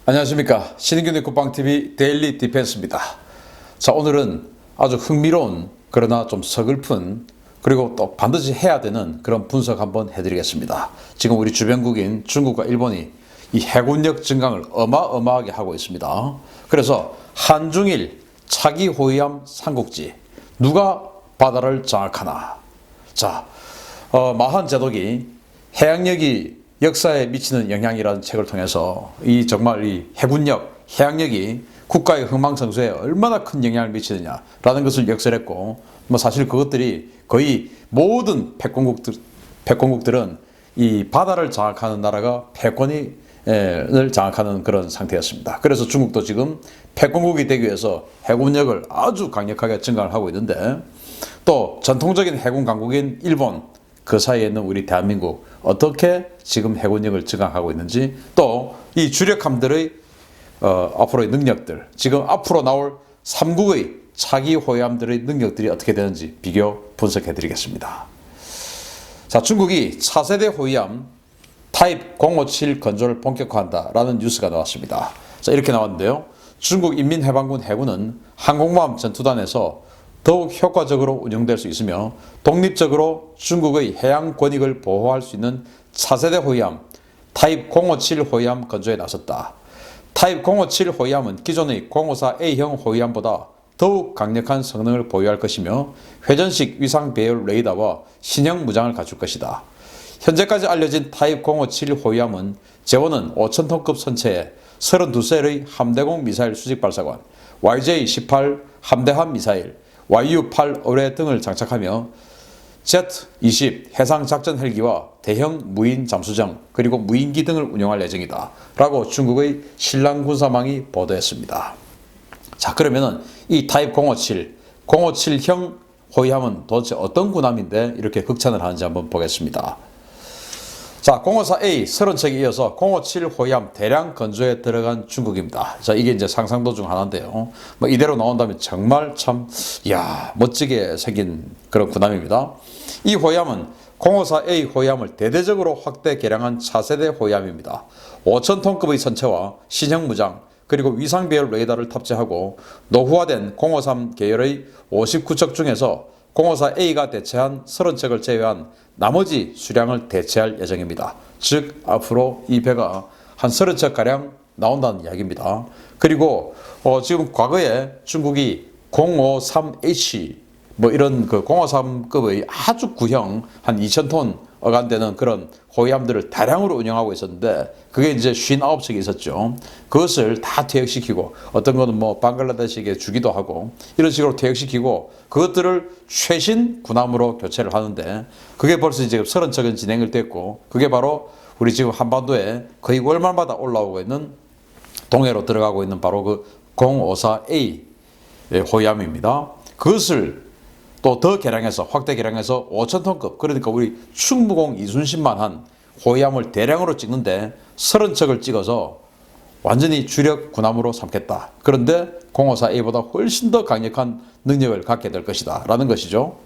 안녕하십니까. 신인균의 국방TV 데일리 디펜스입니다. 자, 오늘은 아주 흥미로운 그러나 좀 서글픈 그리고 또 반드시 해야 되는 그런 분석 한번 해드리겠습니다. 지금 우리 주변국인 중국과 일본이 이 해군력 증강을 어마어마하게 하고 있습니다. 그래서 한중일 차기 호위함 삼국지 누가 바다를 장악하나. 자, 마한 제독이 해양력이 역사에 미치는 영향이라는 책을 통해서 이 정말 이 해군력, 해양력이 국가의 흥망성쇠에 얼마나 큰 영향을 미치느냐라는 것을 역설했고, 뭐 사실 그것들이 거의 모든 패권국들은 이 바다를 장악하는 나라가 패권을 장악하는 그런 상태였습니다. 그래서 중국도 지금 패권국이 되기 위해서 해군력을 아주 강력하게 증강을 하고 있는데, 또 전통적인 해군 강국인 일본, 그 사이에 있는 우리 대한민국 어떻게 지금 해군력을 증강하고 있는지, 또 이 주력함들의 앞으로의 능력들, 지금 앞으로 나올 3국의 차기 호위함들의 능력들이 어떻게 되는지 비교 분석해 드리겠습니다. 자, 중국이 차세대 호위함 타입 057 건조를 본격화한다라는 뉴스가 나왔습니다. 자, 이렇게 나왔는데요. 중국 인민해방군 해군은 항공모함 전투단에서 더욱 효과적으로 운영될 수 있으며 독립적으로 중국의 해양 권익을 보호할 수 있는 차세대 호위함 타입 057 호위함 건조에 나섰다. 타입 057 호위함은 기존의 054A형 호위함보다 더욱 강력한 성능을 보유할 것이며 회전식 위상 배열 레이더와 신형 무장을 갖출 것이다. 현재까지 알려진 타입 057 호위함은 재원은 5,000톤급 선체에 32셀의 함대공 미사일 수직 발사관, YJ-18 함대함 미사일, YU-8 어뢰 등을 장착하며 Z-20 해상작전 헬기와 대형 무인 잠수정 그리고 무인기 등을 운용할 예정이다 라고 중국의 신랑군사망이 보도했습니다. 자, 그러면은 이 타입 057, 057형 호위함은 도대체 어떤 군함인데 이렇게 극찬을 하는지 한번 보겠습니다. 자, 054A 30척에 이어서 057 호위함 대량 건조에 들어간 중국입니다. 자, 이게 이제 상상도 중 하나인데요. 뭐 이대로 나온다면 정말 참, 멋지게 생긴 그런 군함입니다. 이 호위함은 054A 호위함을 대대적으로 확대 개량한 차세대 호위함입니다. 5,000톤급의 선체와 신형 무장, 그리고 위상 배열 레이더를 탑재하고 노후화된 053 계열의 59척 중에서 054A가 대체한 30척을 제외한 나머지 수량을 대체할 예정입니다. 즉 앞으로 이 배가 한 30척가량 나온다는 이야기입니다. 그리고 지금 과거에 중국이 053H 뭐 이런 그 053급의 아주 구형 한 2,000톤 어간되는 그런 호위함들을 다량으로 운영하고 있었는데, 그게 이제 59척이 있었죠. 그것을 다 퇴역시키고, 어떤 거는 뭐 방글라데시에게 주기도 하고 이런 식으로 퇴역시키고 그것들을 최신 군함으로 교체를 하는데, 그게 벌써 이제 30척은 진행을 됐고, 그게 바로 우리 지금 한반도에 거의 월말마다 올라오고 있는, 동해로 들어가고 있는 바로 그 054A 호위함입니다. 그것을 또 더 개량해서, 확대 개량해서 5,000톤급, 그러니까 우리 충무공 이순신만 한 호위함을 대량으로 찍는데 30척을 찍어서 완전히 주력 군함으로 삼겠다. 그런데 054A보다 훨씬 더 강력한 능력을 갖게 될 것이다 라는 것이죠.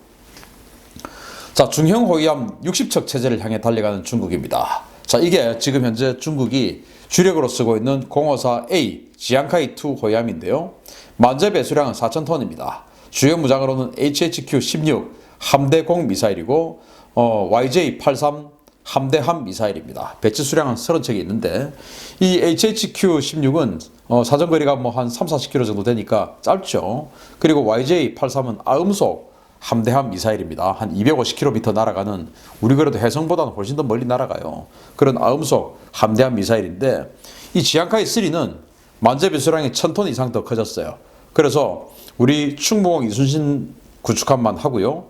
자, 중형 호위함 60척 체제를 향해 달려가는 중국입니다. 자, 이게 지금 현재 중국이 주력으로 쓰고 있는 054A 지앙카이2 호위함인데요. 만재 배수량은 4,000톤입니다. 주요 무장으로는 HHQ-16 함대공 미사일이고 YJ-83 함대함 미사일입니다. 배치 수량은 30척이 있는데, 이 HHQ-16은 사정거리가 뭐 한 3-40km 정도 되니까 짧죠. 그리고 YJ-83은 아음속 함대함 미사일입니다. 한 250km 날아가는, 우리 그래도 해성보다는 훨씬 더 멀리 날아가요. 그런 아음속 함대함 미사일인데, 이 지앙카이3는 만재 배수량이 1,000톤 이상 더 커졌어요. 그래서 우리 충무공 이순신 구축함만 하고요.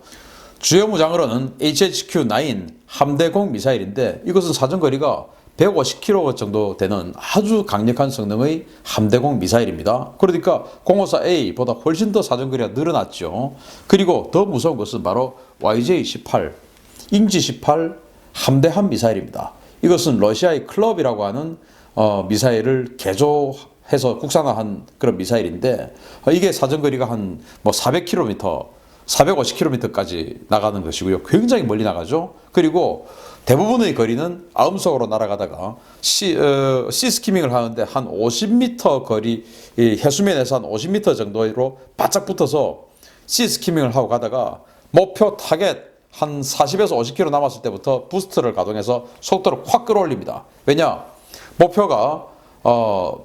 주요 무장으로는 HHQ-9 함대공 미사일인데, 이것은 사정거리가 150km 정도 되는 아주 강력한 성능의 함대공 미사일입니다. 그러니까 054A보다 훨씬 더 사정거리가 늘어났죠. 그리고 더 무서운 것은 바로 YJ-18, 잉지-18 함대함 미사일입니다. 이것은 러시아의 클럽이라고 하는 미사일을 개조해서 국산화한 그런 미사일인데, 이게 사정거리가 한 뭐 400km, 450km까지 나가는 것이고요. 굉장히 멀리 나가죠. 그리고 대부분의 거리는 아음속으로 날아가다가 시스키밍을 하는데 한 50m 거리, 이 해수면에서 한 50m 정도로 바짝 붙어서 시스키밍을 하고 가다가 목표 타겟 한 40에서 50km 남았을 때부터 부스트를 가동해서 속도를 확 끌어올립니다. 왜냐? 목표가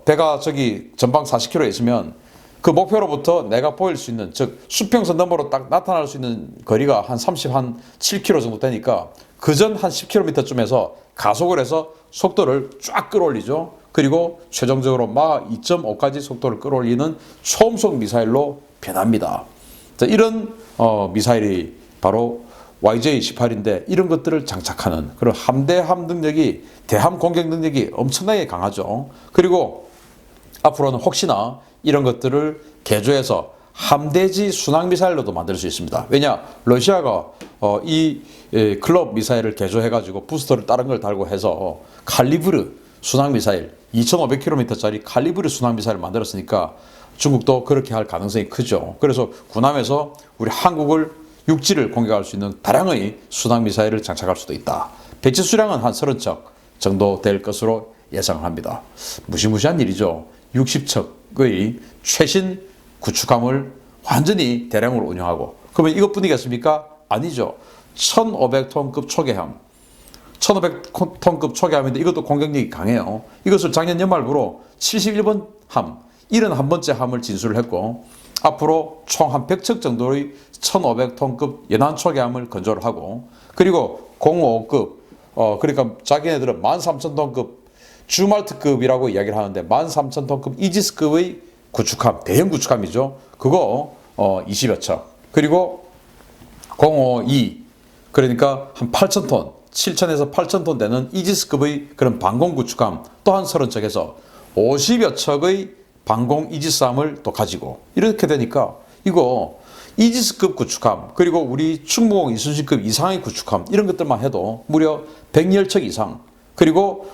배가 저기 전방 40km에 있으면 그 목표로부터 내가 보일 수 있는, 즉 수평선 너머로 딱 나타날 수 있는 거리가 한 7km 정도 되니까 그 전 한 10km쯤에서 가속을 해서 속도를 쫙 끌어올리죠. 그리고 최종적으로 막 2.5까지 속도를 끌어올리는 초음속 미사일로 변합니다. 자, 이런 미사일이 바로 YJ-18인데 이런 것들을 장착하는 그런 함대함 능력이, 대함 공격 능력이 엄청나게 강하죠. 그리고 앞으로는 혹시나 이런 것들을 개조해서 함대지 순항미사일로도 만들 수 있습니다. 왜냐? 러시아가 이 클럽 미사일을 개조해가지고 부스터를 다른 걸 달고 해서 칼리브르 순항미사일, 2500km짜리 칼리브르 순항미사일을 만들었으니까 중국도 그렇게 할 가능성이 크죠. 그래서 군함에서 우리 한국을 육지를 공격할 수 있는 다량의 순항미사일을 장착할 수도 있다. 배치 수량은 한 30척 정도 될 것으로 예상합니다. 무시무시한 일이죠. 60척의 최신 구축함을 완전히 대량으로 운영하고, 그러면 이것뿐이겠습니까? 아니죠. 1500톤급 초계함, 1500톤급 초계함인데 이것도 공격력이 강해요. 이것을 작년 연말부로 71번 함, 71번째 함을 진수를 했고, 앞으로 총 한 100척 정도의 1500톤급 연안 초계함을 건조를 하고, 그리고 05급, 그러니까 자기네들은 13,000톤급 주말트급이라고 이야기를 하는데 13,000톤급 이지스급의 구축함, 대형 구축함이죠. 그거 20여 척. 그리고 052, 그러니까 한 8,000톤, 7,000에서 8,000톤 되는 이지스급의 그런 방공 구축함 또한 30척에서 50여 척의 방공 이지스함을 또 가지고, 이렇게 되니까 이거 이지스급 구축함, 그리고 우리 충무공 이순신급 이상의 구축함, 이런 것들만 해도 무려 110척 이상, 그리고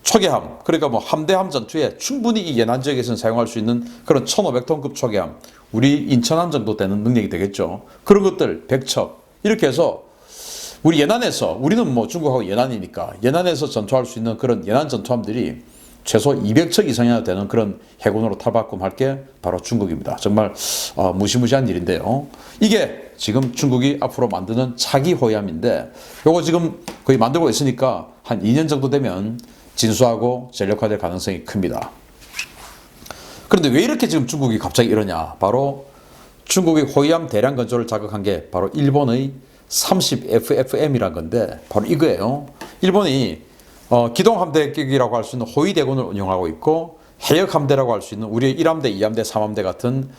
초계함, 그러니까 뭐 함대함 전투에 충분히 이 예난 지역에서는 사용할 수 있는 그런 1500톤급 초계함, 우리 인천함 정도 되는 능력이 되겠죠. 그런 것들 100척, 이렇게 해서 우리 예난에서, 우리는 뭐 중국하고 예난이니까 예난에서 전투할 수 있는 그런 예난 전투함들이 최소 200척 이상이나 되는 그런 해군으로 탈바꿈할 게 바로 중국입니다. 정말 무시무시한 일인데요. 이게 지금 중국이 앞으로 만드는 차기 호위함인데, 요거 지금 거의 만들고 있으니까 한 2년 정도 되면 진수하고 전력화될 가능성이 큽니다. 그런데 왜 이렇게 지금 중국이 갑자기 이러냐? 바로 중국의 호위함 대량 건조를 자극한 게 바로 일본의 30FFM이란 건데, 바로 이거예요. 일본이 기동함대격이라고 할 수 있는 호위대군을 운영하고 있고, 해역함대라고 할 수 있는 우리의 1함대, 2함대, 3함대 같은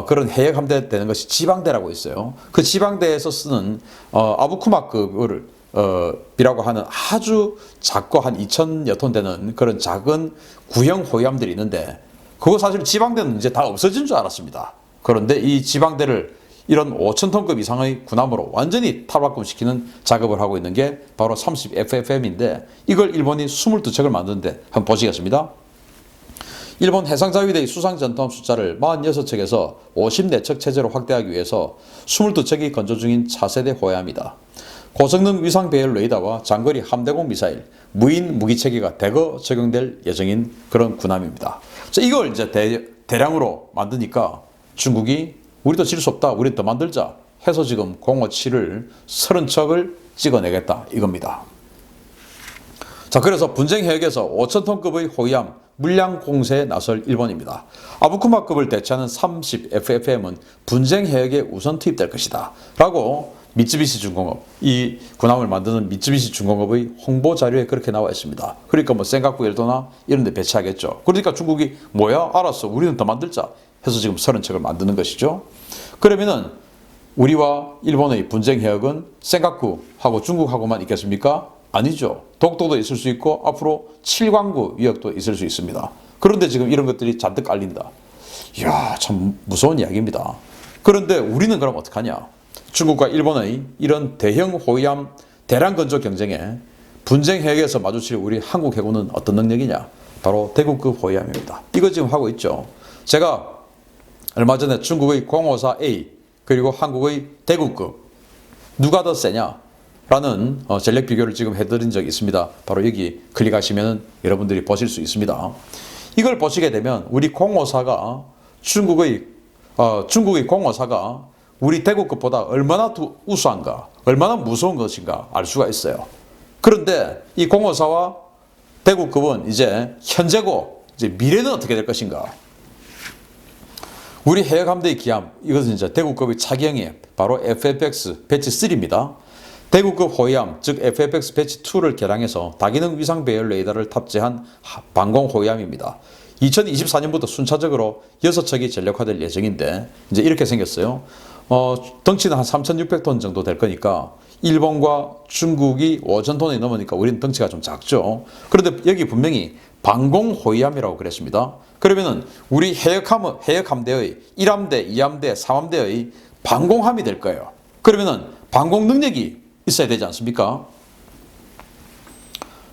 그런 해역함대 되는 것이 지방대라고 있어요. 그 지방대에서 쓰는 아부쿠마급을 이라고 하는 아주 작고 한 2,000여 톤 되는 그런 작은 구형 호위함들이 있는데, 그거 사실 지방대는 이제 다 없어진 줄 알았습니다. 그런데 이 지방대를 이런 5,000톤급 이상의 군함으로 완전히 탈바꿈시키는 작업을 하고 있는 게 바로 30FFM인데, 이걸 일본이 22척을 만드는데 한번 보시겠습니다. 일본 해상자위대의 수상전투함 숫자를 46척에서 54척 체제로 확대하기 위해서 22척이 건조 중인 차세대 호위함이다. 고성능 위상 배열 레이더와 장거리 함대공 미사일, 무인 무기체계가 대거 적용될 예정인 그런 군함입니다. 자, 이걸 이제 대량으로 만드니까 중국이 우리도 질 수 없다, 우리 더 만들자 해서 지금 057을 30척을 찍어내겠다 이겁니다. 자, 그래서 분쟁 해역에서 5,000톤급의 호위함 물량 공세에 나설 일본입니다. 아부쿠마급을 대체하는 30FFM은 분쟁 해역에 우선 투입될 것이다 라고 미쯔비시 중공업, 이 군함을 만드는 미쯔비시 중공업의 홍보 자료에 그렇게 나와 있습니다. 그러니까 뭐 센가쿠 엘도나 이런 데 배치하겠죠. 그러니까 중국이 뭐야? 알았어, 우리는 더 만들자 해서 지금 30척을 만드는 것이죠. 그러면은 우리와 일본의 분쟁 해역은 센가쿠하고 중국하고만 있겠습니까? 아니죠. 독도도 있을 수 있고 앞으로 칠광구 위역도 있을 수 있습니다. 그런데 지금 이런 것들이 잔뜩 깔린다. 이야, 참 무서운 이야기입니다. 그런데 우리는 그럼 어떡하냐? 중국과 일본의 이런 대형 호위함 대량 건조 경쟁에 분쟁 해역에서 마주칠 우리 한국 해군은 어떤 능력이냐? 바로 대구급 호위함입니다. 이거 지금 하고 있죠. 제가 얼마 전에 중국의 054A 그리고 한국의 대구급 누가 더 세냐? 라는 전력 비교를 지금 해드린 적이 있습니다. 바로 여기 클릭하시면 여러분들이 보실 수 있습니다. 이걸 보시게 되면 우리 공호사가 중국의 공호사가 우리 대구급보다 얼마나 우수한가, 얼마나 무서운 것인가 알 수가 있어요. 그런데 이 공호사와 대구급은 이제 현재고 이제 미래는 어떻게 될 것인가? 우리 해역함대의 기함, 이것은 이제 대구급의 차기형이 바로 FFX 배치 3입니다. 대구급 호위함, 즉 FFX 배치 2를 개량해서 다기능 위상 배열 레이더를 탑재한 방공 호위함입니다. 2024년부터 순차적으로 6척이 전력화될 예정인데 이제 이렇게 생겼어요. 덩치는 한 3,600톤 정도 될 거니까 일본과 중국이 5,000톤이 넘으니까 우리는 덩치가 좀 작죠. 그런데 여기 분명히 방공 호위함이라고 그랬습니다. 그러면은 우리 해역함대의 1함대, 2함대, 3함대의 방공함이 될 거예요. 그러면은 방공 능력이 있어야 되지 않습니까?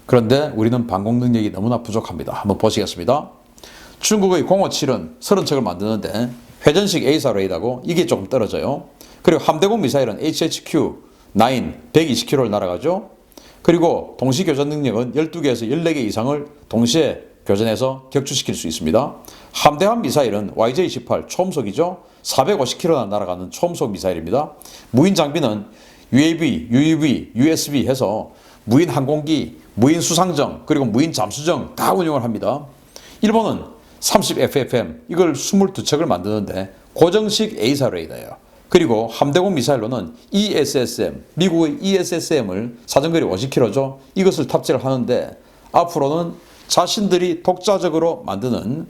그런데 우리는 방공 능력이 너무나 부족합니다. 한번 보시겠습니다. 중국의 057은 30척을 만드는데 회전식 A사 레이더고 이게 조금 떨어져요. 그리고 함대공 미사일은 HHQ-9 120km를 날아가죠. 그리고 동시 교전 능력은 12개에서 14개 이상을 동시에 교전해서 격추시킬 수 있습니다. 함대함 미사일은 YJ-18 초음속이죠. 450km나 날아가는 초음속 미사일입니다. 무인 장비는 UAV, UUV, USB 해서 무인 항공기, 무인 수상정, 그리고 무인 잠수정 다 운용을 합니다. 일본은 30FFM 이걸 22척을 만드는데 고정식 A사 레이더예요. 그리고 함대공 미사일로는 ESSM, 미국의 ESSM을 사정거리 50km죠. 이것을 탑재를 하는데 앞으로는 자신들이 독자적으로 만드는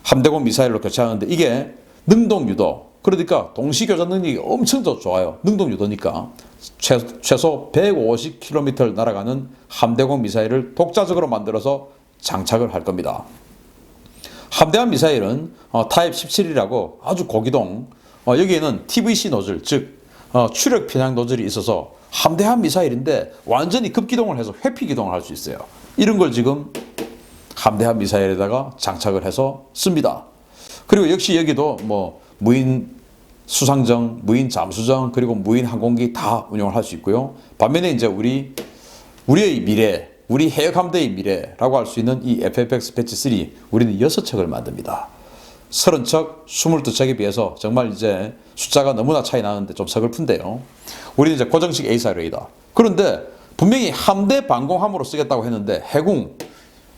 함대공 미사일로 교체하는데 이게 능동유도, 그러니까 동시교전 능력이 엄청 더 좋아요. 능동유도니까 최소 150km를 날아가는 함대공 미사일을 독자적으로 만들어서 장착을 할 겁니다. 함대함 미사일은 타입 17이라고 아주 고기동, 여기에는 TVC 노즐, 즉 추력 편향 노즐이 있어서 함대함 미사일인데 완전히 급기동을 해서 회피 기동을 할 수 있어요. 이런 걸 지금 함대함 미사일에다가 장착을 해서 씁니다. 그리고 역시 여기도 뭐 무인 수상정, 무인 잠수정, 그리고 무인 항공기 다 운용을 할 수 있고요. 반면에 이제 우리의 미래, 우리 해역함대의 미래라고 할 수 있는 이 FFX 배치 3, 우리는 6척을 만듭니다. 30척, 22척에 비해서 정말 이제 숫자가 너무나 차이 나는데 좀 서글픈데요. 우리는 이제 고정식 A사 레이더. 그런데 분명히 함대 방공함으로 쓰겠다고 했는데 해궁,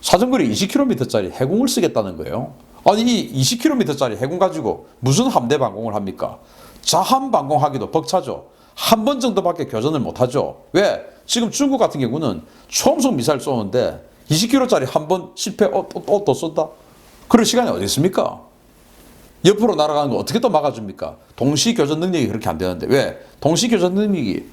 사정거리 20km짜리 해궁을 쓰겠다는 거예요. 아니 이 20km짜리 해궁 가지고 무슨 함대 방공을 합니까? 자함 방공하기도 벅차죠. 한 번 정도밖에 교전을 못하죠. 왜? 지금 중국 같은 경우는 초음속 미사일 쏘는데 20km짜리 한 번 실패 또 쏜다? 그럴 시간이 어디 있습니까? 옆으로 날아가는 거 어떻게 또 막아줍니까? 동시 교전 능력이 그렇게 안 되는데 왜? 동시 교전 능력이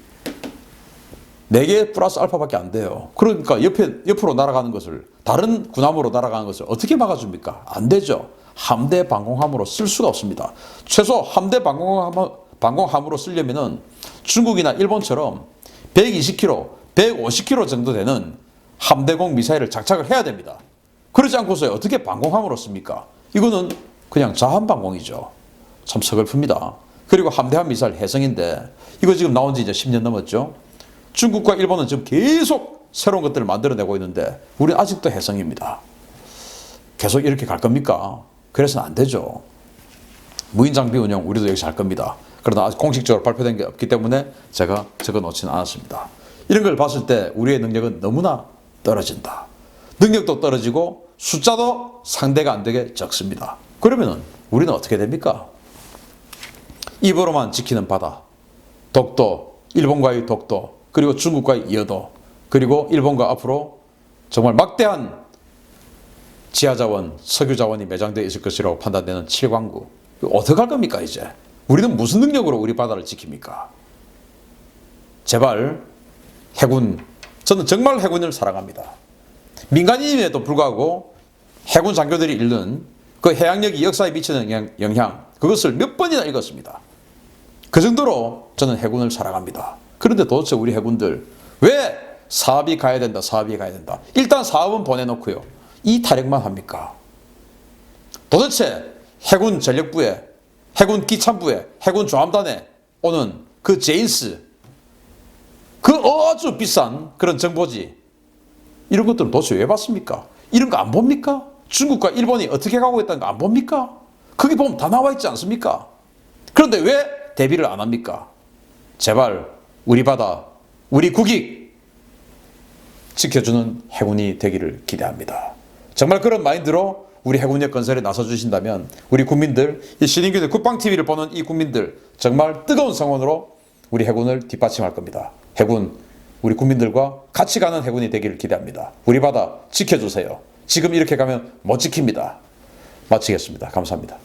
4개 플러스 알파밖에 안 돼요. 그러니까 옆으로 날아가는 것을, 다른 군함으로 날아가는 것을 어떻게 막아줍니까? 안 되죠. 함대 방공함으로 쓸 수가 없습니다. 최소 함대 방공함으로 쓰려면은 중국이나 일본처럼 120km, 150km 정도 되는 함대공 미사일을 장착을 해야 됩니다. 그러지 않고서 어떻게 방공함으로 씁니까? 이거는 그냥 자함 방공이죠. 참 서글픕니다. 그리고 함대함 미사일 해성인데 이거 지금 나온 지 이제 10년 넘었죠. 중국과 일본은 지금 계속 새로운 것들을 만들어내고 있는데 우리는 아직도 해성입니다. 계속 이렇게 갈 겁니까? 그래서는 안 되죠. 무인 장비 운영 우리도 역시 할 겁니다. 그러나 아직 공식적으로 발표된 게 없기 때문에 제가 적어놓지는 않았습니다. 이런 걸 봤을 때 우리의 능력은 너무나 떨어진다. 능력도 떨어지고 숫자도 상대가 안 되게 적습니다. 그러면은 우리는 어떻게 됩니까? 입으로만 지키는 바다, 독도, 일본과의 독도, 그리고 중국과의 이어도, 그리고 일본과 앞으로 정말 막대한 지하자원, 석유자원이 매장되어 있을 것이라고 판단되는 7광구. 어떻게 할 겁니까 이제? 우리는 무슨 능력으로 우리 바다를 지킵니까? 제발 해군, 저는 정말 해군을 사랑합니다. 민간인임에도 불구하고 해군 장교들이 읽는 그 해양력이 역사에 미치는 영향, 그것을 몇 번이나 읽었습니다. 그 정도로 저는 해군을 사랑합니다. 그런데 도대체 우리 해군들 왜 사업이 가야 된다, 사업이 가야 된다. 일단 사업은 보내놓고요. 이 타령만 합니까? 도대체 해군 전력부에, 해군 기참부에, 해군 조함단에 오는 그 제인스, 그 아주 비싼 그런 정보지. 이런 것들은 도대체 왜 봤습니까? 이런 거 안 봅니까? 중국과 일본이 어떻게 가고 있다는 거 안 봅니까? 거기 보면 다 나와 있지 않습니까? 그런데 왜 대비를 안 합니까? 제발 우리 바다, 우리 국익 지켜주는 해군이 되기를 기대합니다. 정말 그런 마인드로 우리 해군력 건설에 나서주신다면 우리 국민들, 이 신인균의 국방TV를 보는 이 국민들 정말 뜨거운 성원으로 우리 해군을 뒷받침할 겁니다. 해군, 우리 국민들과 같이 가는 해군이 되기를 기대합니다. 우리 바다 지켜주세요. 지금 이렇게 가면 못 지킵니다. 마치겠습니다. 감사합니다.